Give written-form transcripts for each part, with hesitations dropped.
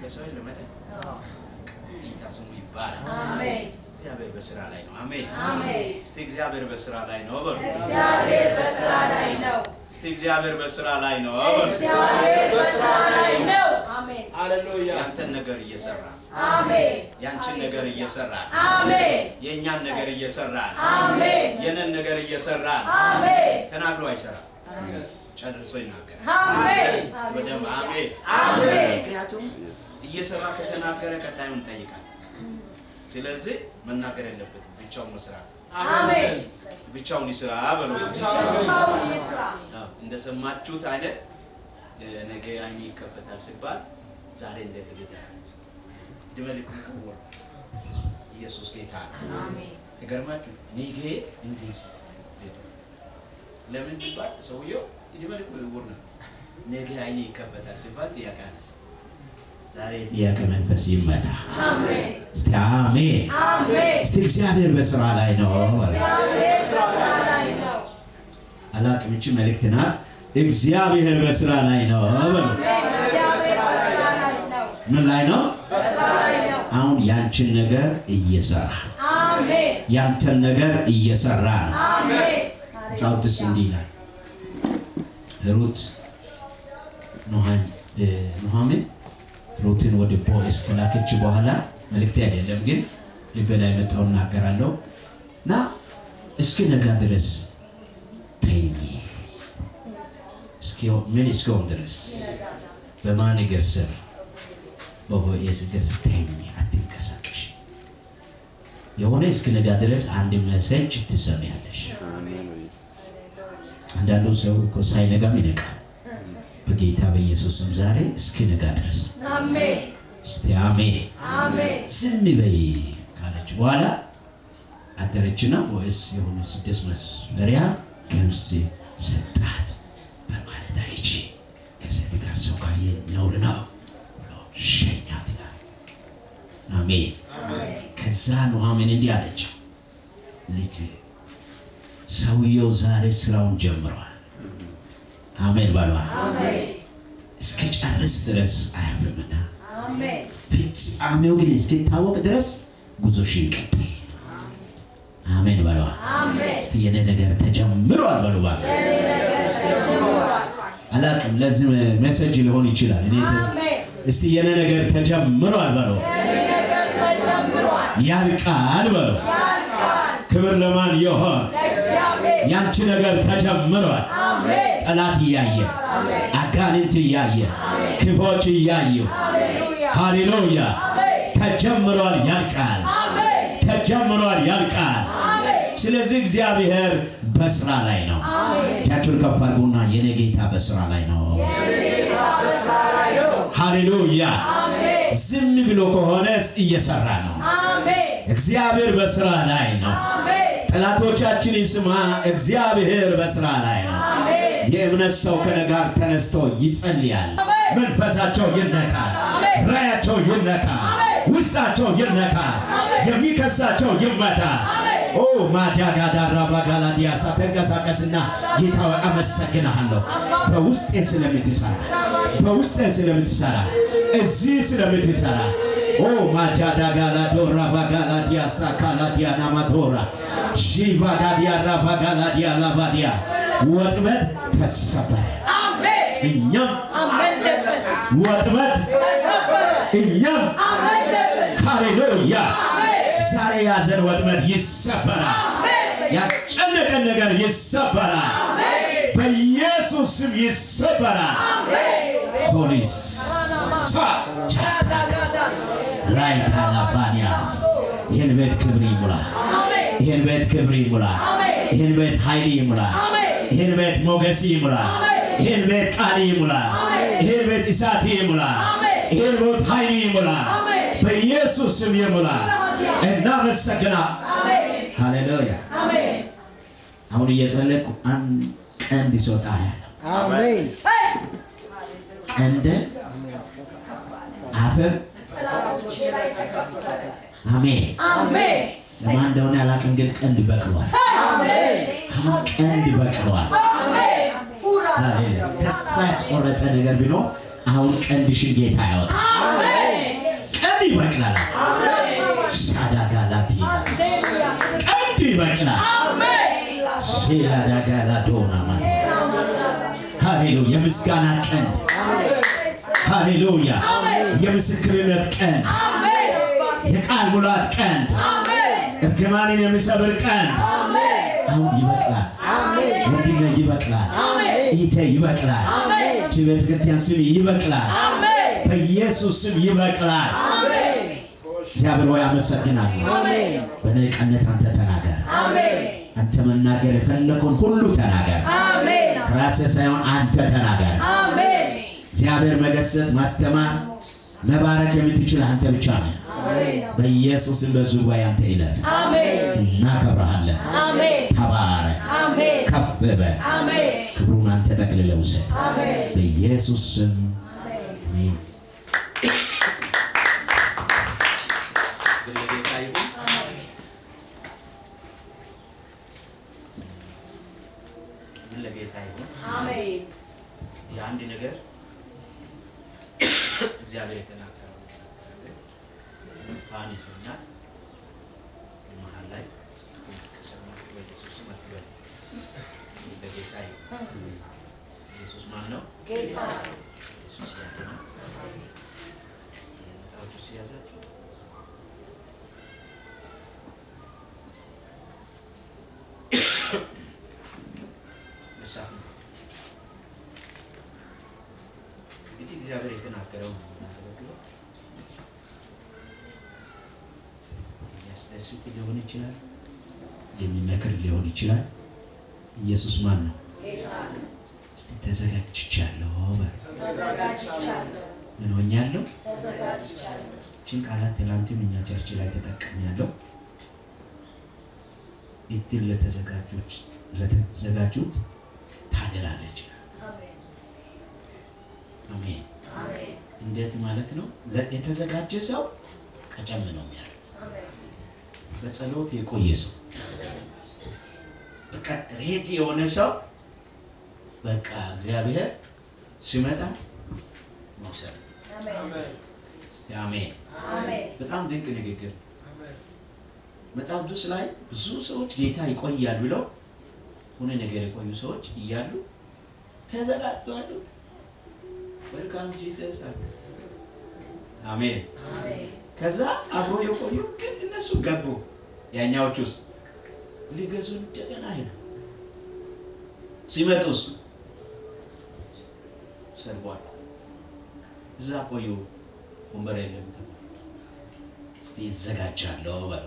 ለሰው ለማለት ይታስሙ ይባላል። አሜን። እግዚአብሔር በስራ ላይ ነው። አሜን አሜን። እስቲ እግዚአብሔር በስራ ላይ ነው በሉ። እግዚአብሔር በስራ ላይ ነው። እስቲ እግዚአብሔር በስራ ላይ ነው በሉ። እግዚአብሔር በስራ ላይ ነው። አሜን ሃሌሉያ። ያንተን ነገር እየሰራ አሜን። ያንቺን ነገር እየሰራ አሜን። የኛን ነገር እየሰራ አሜን። የነን ነገር እየሰራ አሜን። ተናግሮ አይሰራ ጨርሶ ይናገራል። አሜን። ወደም አሜን አሜን። ምክንያቱም እየሰራ ከተናገረ ቀጣዩን ጠይቃል። ስለዚህ መናገር የለበትም ብቻውን መስራት። አሜን። ብቻውን ይስራ በሉ። ብቻውን ይስራ። እንደሰማችሁት አይነት ነገ አይኔ ይከፈታል ሲባል ዛሬ እንዴት ልታያለህ? ድመልኩ ወር ኢየሱስ ጌታ አሜን። ይገርማችሁ ነገ እንዲህ ለምን ይባል ሰውየው ድመልኩ ወር ነው። ነገ አይኔ ይከፈታል ሲባል ጥያቄ አነሳ። ዛሬ ጥያቄ መንፈስ ይመታ። አሜን። እስቲ አሜን አሜን። እስቲ እግዚአብሔር በስራ ላይ ነው። እግዚአብሔር በስራ ላይ ነው። አላቅም እቺ መልእክት ናት። እግዚአብሔር በስራ ላይ ነው። እግዚአብሔር በስራ ላይ ነው። ምን ላይ ነው? በስራ ላይ ነው። አሁን ያንቺን ነገር እየሰራ አሜን። ያንተን ነገር እየሰራ ነው። አሜን። ጻውትስ እንዲህ ይላል። ሩት ኑሃሚን ሩትን ወደ ቦዔዝ ከላከች በኋላ መልእክት አይደለም ግን ልቤ ላይ መጣውን እናገራለሁ እና እስኪ ነጋ ድረስ ተይኝ እስኪሆን ድረስ በማን እግር ስር በቦዔዝ እግር ተይኝ አትንቀሳቀሽ። የሆነ እስኪ ነጋ ድረስ አንድ መሰጅ ትሰሚያለሽ። አንዳንዱ ሰው እኮ ሳይነጋም ይነቃል። በጌታ በኢየሱስም ዛሬ እስኪ ነጋ ድረስ አሜን። እስቲ አሜን አሜን። ዝም በይ ካለች በኋላ አደረችና ቦዔዝ የሆነ 6 መስፈሪያ ገብስ ሰጣት። በማለዳ ሂጂ ከሴት ጋር ሰው ካየ ነውር ነው ብሎ ሸኛት ይላል። አሜን። ከዛ ኑሃሚን እንዲህ አለች፣ ልጅ ሰውየው ዛሬ ስራውን ጀምሯል። አሜን ባባ አሜን። እስኪጨርስ ድረስ አያርፍምና አሜን። ፍጻሜው ግን እስኪታወቅ ድረስ ጉዞሽን ቀጥይ። አሜን ባባ አሜን። እስቲ የኔ ነገር ተጀምሯል ባባ። የኔ ነገር ተጀምሯል። አላቅም ለዚህ ሜሴጅ ሊሆን ይችላል። እኔ አሜን። እስቲ የኔ ነገር ተጀምሯል ባባ። የኔ ነገር ተጀምሯል። ያልቃል ባባ። ያልቃል። ክብር ለማን ይሆን? ለእግዚአብሔር። ያንቺ ነገር ተጀምሯል። አሜን። ጠላት እያየ አጋንንት እያየ ክፎች እያዩ ሃሌሉያ ተጀምሯል። ያልቃል። ተጀምሯል። ያልቃል። ስለዚህ እግዚአብሔር በስራ ላይ ነው። እጃችሁን ከፍ አድርጉና የኔ ጌታ በስራ ላይ ነው። ሃሌሉያ ዝም ብሎ ከሆነስ እየሰራ ነው። እግዚአብሔር በስራ ላይ ነው። ጠላቶቻችን ይስማ፣ እግዚአብሔር በስራ ላይ ነው። የእምነት ሰው ከነጋር ተነስቶ ይጸልያል። መንፈሳቸው ይነካል፣ ራያቸው ይነካል፣ ውስጣቸው ይነካል፣ የሚከሳቸው ይመታ። ኦ ማጃጋዳራ ባጋላዲያሳ ተንቀሳቀስና ጌታ አመሰግናለሁ በውስጤ ስለምትሰራ እዚህ ስለምትሰራ ኦ ማጃዳጋላዶራ ባጋላዲያሳ ካላዲያና ማዶራ ሺቫጋዲያ ራባጋላዲያ ላባዲያ ወጥመድ ተሰበረ። እኛም ወጥመድ ተሰበረ። እኛም ሃሌሉያ ዛሬ ያዘን ወጥመድ ይሰበራል። ያጨነቀን ነገር ይሰበራል። በኢየሱስ ስም ይሰበራል። ፖሊስ ራይታላፋኒያስ ይህን ቤት ክብር ይሙላ። ይህን ቤት ክብር ይሙላ። ይህን ቤት ኃይል ይሙላ። ይህን ቤት ሞገስ ይሙላ። ይህን ቤት ቃል ይሙላ። ይህን ቤት እሳት ይሙላ። ይህን ቤት ኃይል ይሙላ። በኢየሱስ ስም ይሙላ። እናመሰግና። ሃሌሉያ አሁን እየጸለይኩ አንድ ቀንድ ሲወጣ ያለው አሜን። ቀንድ አፈር አሜን አሜን። ለማን እንደሆነ አላውቅም፣ ግን ቀንድ በቅሏል። አሁን ቀንድ በቅሏል። ተስፋ ያስቆረጠ ነገር ቢኖር አሁን ቀንድሽን ጌታ ያወጣል። ይበቅላል። ሻዳጋላቲ ቀንድ ይበቅላል። ሼላዳጋላዶና ማለት ሃሌሉያ የምስጋና ቀን ሃሌሉያ የምስክርነት ቀን የቃል ሙላት ቀን እርግማንን የሚሰብር ቀን አሁን ይበቅላል። ወንድሜ ይበቅላል። እህቴ ይበቅላል። ቤተ ክርስቲያን ስም ይበቅላል። በኢየሱስ ስም ይበቅላል። እግዚአብሔር ሆይ አመሰግናለሁ። በእኔ ቀነት አንተ ተናገር። አንተ መናገር የፈለከውን ሁሉ ተናገር። ከራስህ ሳይሆን አንተ ተናገር። እግዚአብሔር መገሰጽ፣ ማስተማር፣ መባረክ የምትችል አንተ ብቻ ነህ። በኢየሱስም በዙሪያ አንተ ይለፍ። እናከብርሃለን። ተባረክ፣ ከፍ በል። ክብሩን አንተ ጠቅልለህ ውሰድ። በኢየሱስ ስም አሜን። የአንድ ነገር እግዚአብሔር የተናገረው ባን ይዞኛል። መሀል ላይ ከሰማችሁ በኢየሱስ አትበሉ። በጌታ ኢየሱስ ማን ነው? ጌታ ኢየሱስ ያድናል። ታውቁ ሲያዛችሁ እንግዲህ እግዚአብሔር የተናገረው የሚያስደስት ሊሆን ይችላል፣ የሚመክር ሊሆን ይችላል። ኢየሱስ ማን ነው? እስቲ ተዘጋጅቻለሁ። ምን ሆኛለሁ? ይህችን ቃላት ትናንትም እኛ ቸርች ላይ ተጠቅሜያለሁ። እድል ለተዘጋጁት ታደላለች። አሜን። እንዴት ማለት ነው? የተዘጋጀ ሰው ቀጨም ነው የሚያለው። በጸሎት የቆየ ሰው በቃ ሬዲ የሆነ ሰው በቃ እግዚአብሔር ሲመጣ መውሰድ። አሜን። በጣም ድንቅ ንግግር። መጽሐፍ ቅዱስ ላይ ብዙ ሰዎች ጌታ ይቆያል ብለው ሆነ ነገር የቆዩ ሰዎች እያሉ ተዘጋጅተዋል። ወልካም ጂሰስ አሜን። ከዛ አብሮ የቆዩ ግን እነሱ ገቡ። ያኛዎቹ ውስጥ ሊገዙ እንደገና ሄዱ። ሲመጡስ ሰርቧል። እዛ ቆዩ። ወንበር የለም ተባለ። እስቲ ይዘጋጃለሁ በሉ።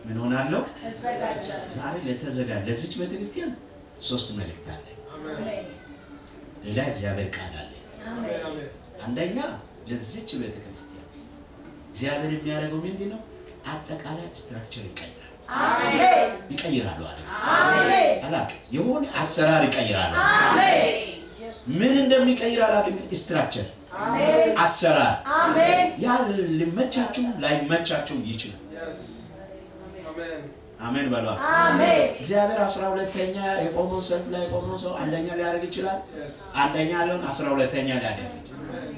ምን ሆናለሁ? ዛሬ ለዚች ቤተክርስቲያን 3 መልእክት አለ። ሌላ እግዚአብሔር ቃል አለ። አንደኛ ለዚች ቤተክርስቲያን እግዚአብሔር የሚያደርገው ምንድን ነው? አጠቃላይ ስትራክቸር ይቀይራል። አሜን። ይቀይራሉ አለ። አሜን። አላክ የሆነ አሰራር ይቀይራሉ። አሜን። ምን እንደሚቀይር አላውቅም። ስትራክቸር፣ አሜን፣ አሰራር፣ አሜን። ያ ሊመቻችሁ ላይመቻችሁ ይችላል። አሜን በሏ። አሜን። እግዚአብሔር 12ኛ የቆመው ሰልፍ ላይ የቆመው ሰው አንደኛ ሊያደርግ ይችላል። አንደኛ ያለውን 12ኛ ሊያደርግ ይችላል።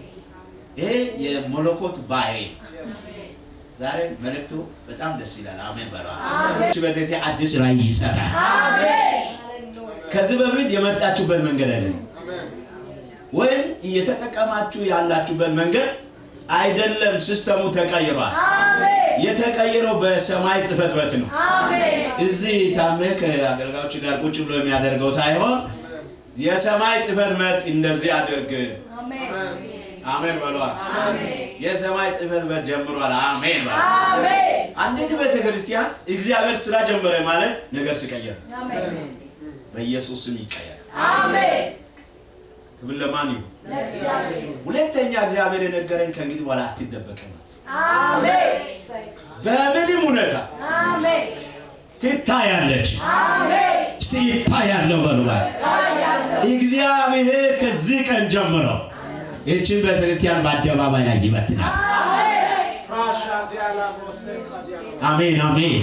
ይሄ የመለኮት ባህሪ። ዛሬ መልእክቱ በጣም ደስ ይላል። አሜን በሏ። አሜን። በተቴ አዲስ ራዕይ ይሰራል። አሜን። ከዚህ በፊት የመጣችሁበት መንገድ አይደለም፣ ወይም እየተጠቀማችሁ ያላችሁበት መንገድ አይደለም። ሲስተሙ ተቀይሯል። አሜን። የተቀየረው በሰማይ ጽሕፈት ቤት ነው። አሜን። እዚህ ታመክ አገልጋዮች ጋር ቁጭ ብሎ የሚያደርገው ሳይሆን የሰማይ ጽሕፈት ቤት እንደዚህ አድርግ። አሜን። አሜን በሏ። አሜን። የሰማይ ጽሕፈት ቤት ጀምሯል። አሜን በሏ። አሜን። አንዲት ቤተክርስቲያን እግዚአብሔር ስራ ጀመረ ማለት ነገር ሲቀየር፣ አሜን፣ በኢየሱስ ስም ይቀየር። አሜን። ክብር ለማን ይሁን? ለእግዚአብሔር። ሁለተኛ እግዚአብሔር የነገረኝ ከእንግዲህ በኋላ አትደበቅም። አሜን። በምንም ሁኔታ አሜን ትታያለች። አሜን። እስቲ ይታያለው በሉ። እግዚአብሔር ከዚህ ቀን ጀምሮ እቺን ቤተክርስቲያን በአደባባይ ላይ ይበትናል። አሜን። አሜን።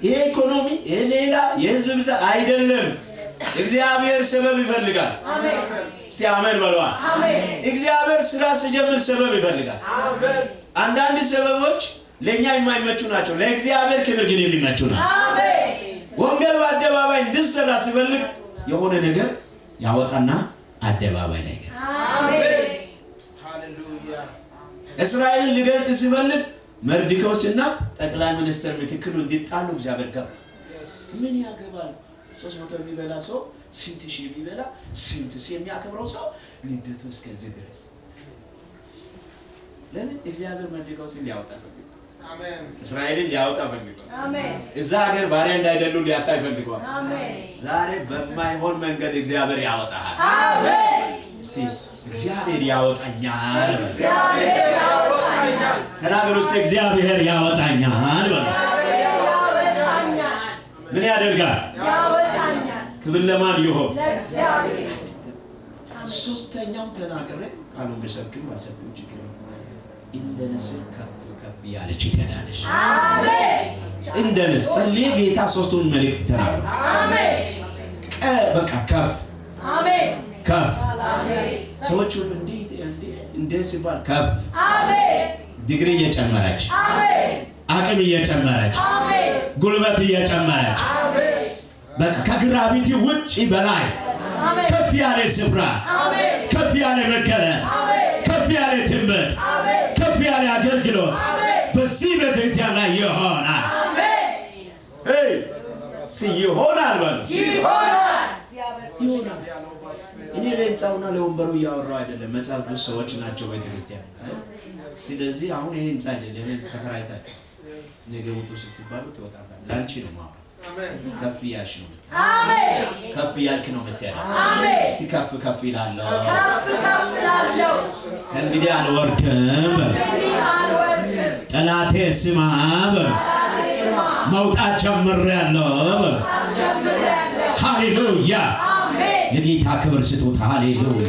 ይሄ ኢኮኖሚ ይሄ ሌላ የህዝብ ብዛት አይደለም። እግዚአብሔር ሰበብ ይፈልጋል። አሜን። እስቲ አሜን በሏ። አሜን። እግዚአብሔር ስራ ሲጀምር ሰበብ ይፈልጋል። አንዳንድ ሰበቦች ለኛ የማይመቹ ናቸው፣ ለእግዚአብሔር ክብር ግን የሚመቹ ናቸው። አሜን። ወንጌል በአደባባይ እንዲሰራ ሲፈልግ የሆነ ነገር ያወጣና አደባባይ ላይ አሜን። እስራኤልን ሊገልጥ ሲፈልግ መርዶክዮስና ጠቅላይ ሚኒስትር ምትክሉ እንዲጣሉ እግዚአብሔር ገባ። ምን ያገባል? 300 የሚበላ ሰው ስንት ሺህ የሚበላ ስንት ሺህ የሚያከብረው ሰው ልደቱ እስከዚህ ድረስ ለምን? እግዚአብሔር መርዶክዮስን ሊያወጣ ፈልጓል። አሜን። እስራኤልን ሊያወጣ ፈልጓል። አሜን። እዛ ሀገር ባሪያ እንዳይደሉ ሊያሳይ ፈልጓል። አሜን። ዛሬ በማይሆን መንገድ እግዚአብሔር ያወጣሃል። አሜን። እስቲ እግዚአብሔር ያወጣኛል። እግዚአብሔር ያወጣኛል። ተናገሩ እስቲ እግዚአብሔር ያወጣኛል። ምን ያደርጋል? ያወጣኛል። ክብር ለማን ይሁን? ለእግዚአብሔር። ሶስተኛው ተናገረ ቃሉን በሰብክም አልሰብክም ችግር እንደ ንስር ከፍ ከፍ ያለች ትሄዳለች። አሜን። እንደ ንስር ጸልይ ጌታ ሶስቱን መልእክት ተናገረ። አሜን። በቃ ከፍ አሜን። ከፍ አሜን። ሰዎቹ እንደ ሲባል ከፍ አሜን። ዲግሪ እየጨመረች አሜን። አቅም እየጨመረች አሜን። ጉልበት እየጨመረች አሜን። በቃ ከግራቪቲ ውጪ በላይ አሜን። ከፍ ያለ ስፍራ አሜን። ከፍ ያለ መገለጥ አሜን። ከፍ ያለ ትምህርት አሜን። ከፍ ያለ አገልግሎት አሜን። በዚህ ቤተክርስቲያን ላይ ይሆናል። አሜን። ይሆናል በሉ ይሆናል። ይሆናል። እኔ ለህንፃውና ለወንበሩ እያወራሁ አይደለም፣ መጽሐፍ ቅዱስ ሰዎች ናቸው ቤተክርስቲያን። ስለዚህ አሁን ይሄ ህንፃ አይደለም ተከራይታችሁ ነገ ውጡ ስትባሉ ትወጣላችሁ። ላንቺ ነው ማለት ከፍ ያልሽ ነው። አሜን። ከፍ ያልክ ነው የምትያለው። አሜን። እስቲ ከፍ ከፍ ይላለው። ከፍ ከፍ ይላለው። እንግዲህ አልወርድም። ጠላቴ ስማ። መውጣት ጀምሬያለሁ። ሃሌሉያ። አሜን። ለጌታ ክብር ስጡት። ሃሌሉያ።